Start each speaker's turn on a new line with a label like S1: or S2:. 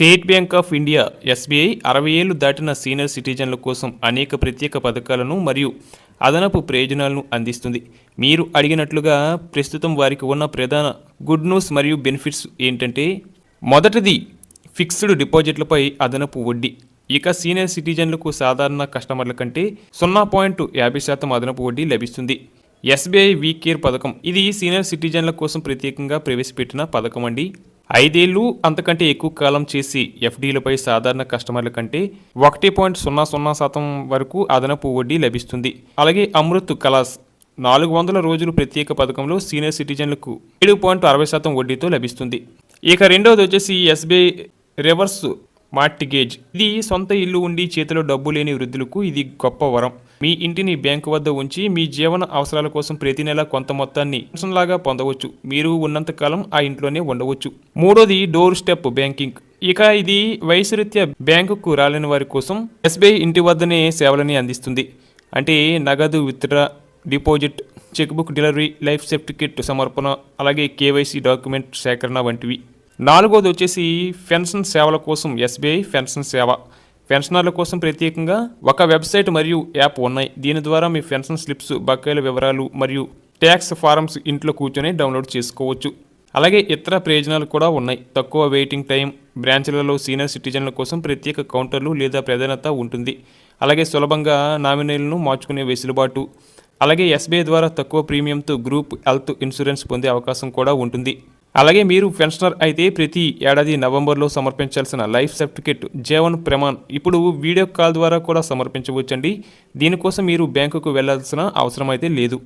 S1: State bank of India SBI 60 ఏళ్లు దాటిన senior సిటిజన్ల కోసం అనేక ప్రత్యేక పథకాలను మరియు అదనపు ప్రయోజనాలను అందిస్తుంది. మీరు అడిగినట్లుగా ప్రస్తుతం వారికి ఉన్న ప్రధాన గుడ్ న్యూస్ మరియు బెనిఫిట్స్ ఏంటంటే, మొదటిది ఫిక్స్డ్ డిపాజిట్లపై అదనపు వడ్డీ. ఇక సీనియర్ సిటిజన్లకు సాధారణ కస్టమర్ల కంటే 0.50% అదనపు వడ్డీ లభిస్తుంది. ఎస్బీఐ వీ కేర్ పథకం, ఇది సీనియర్ సిటిజన్ల కోసం ప్రత్యేకంగా ప్రవేశపెట్టిన పథకం అండి. 5 ఏళ్ళు అంతకంటే ఎక్కువ కాలం చేసి ఎఫ్డీలపై సాధారణ కస్టమర్ల కంటే 1.00% వరకు అదనపు వడ్డీ లభిస్తుంది. అలాగే అమృత్ కలాస్ 400 రోజులు ప్రత్యేక పథకంలో సీనియర్ సిటిజన్లకు 7.60% వడ్డీతో లభిస్తుంది. ఇక రెండవది వచ్చేసి ఎస్బీఐ రివర్స్ మార్టిగేజ్. ఇది సొంత ఇల్లు ఉండి చేతిలో డబ్బు లేని వృద్ధులకు ఇది గొప్ప వరం. మీ ఇంటిని బ్యాంకు వద్ద ఉంచి మీ జీవన అవసరాల కోసం ప్రతి నెల కొంత మొత్తాన్ని లాగా పొందవచ్చు. మీరు ఉన్నంతకాలం ఆ ఇంట్లోనే ఉండవచ్చు. మూడోది డోర్ స్టెప్ బ్యాంకింగ్. ఇక ఇది వయసు రీత్యా బ్యాంకుకు రాలేని వారి కోసం ఎస్బీఐ ఇంటి వద్దనే సేవలని అందిస్తుంది. అంటే నగదు withdraw, deposit, cheque book delivery, life certificate సమర్పణ, అలాగే కేవైసీ డాక్యుమెంట్ సేకరణ వంటివి. నాలుగోది వచ్చేసి పెన్షన్ సేవల కోసం ఎస్బీఐ పెన్షన్ సేవ. పెన్షనర్ల కోసం ప్రత్యేకంగా ఒక వెబ్సైట్ మరియు యాప్ ఉన్నాయి. దీని ద్వారా మీ పెన్షన్ స్లిప్స్, బకాయిల వివరాలు మరియు ట్యాక్స్ ఫారమ్స్ ఇంట్లో కూర్చొని డౌన్లోడ్ చేసుకోవచ్చు. అలాగే ఇతర ప్రయోజనాలు కూడా ఉన్నాయి. తక్కువ వెయిటింగ్ టైం, బ్రాంచ్లలో సీనియర్ సిటిజన్ల కోసం ప్రత్యేక కౌంటర్లు లేదా ప్రాధాన్యత ఉంటుంది. అలాగే సులభంగా నామినీలను మార్చుకునే వెసులుబాటు. అలాగే ఎస్బీఐ ద్వారా తక్కువ ప్రీమియంతో గ్రూప్ హెల్త్ ఇన్సూరెన్స్ పొందే అవకాశం కూడా ఉంటుంది. అలాగే మీరు పెన్షనర్ అయితే ప్రతి ఏడాది నవంబర్లో సమర్పించాల్సిన లైఫ్ సర్టిఫికెట్ జీవన్ ప్రమాణ్ ఇప్పుడు వీడియో కాల్ ద్వారా కూడా సమర్పించవచ్చండి. దీనికోసం మీరు బ్యాంకుకు వెళ్లాల్సిన అవసరం అయితే లేదు.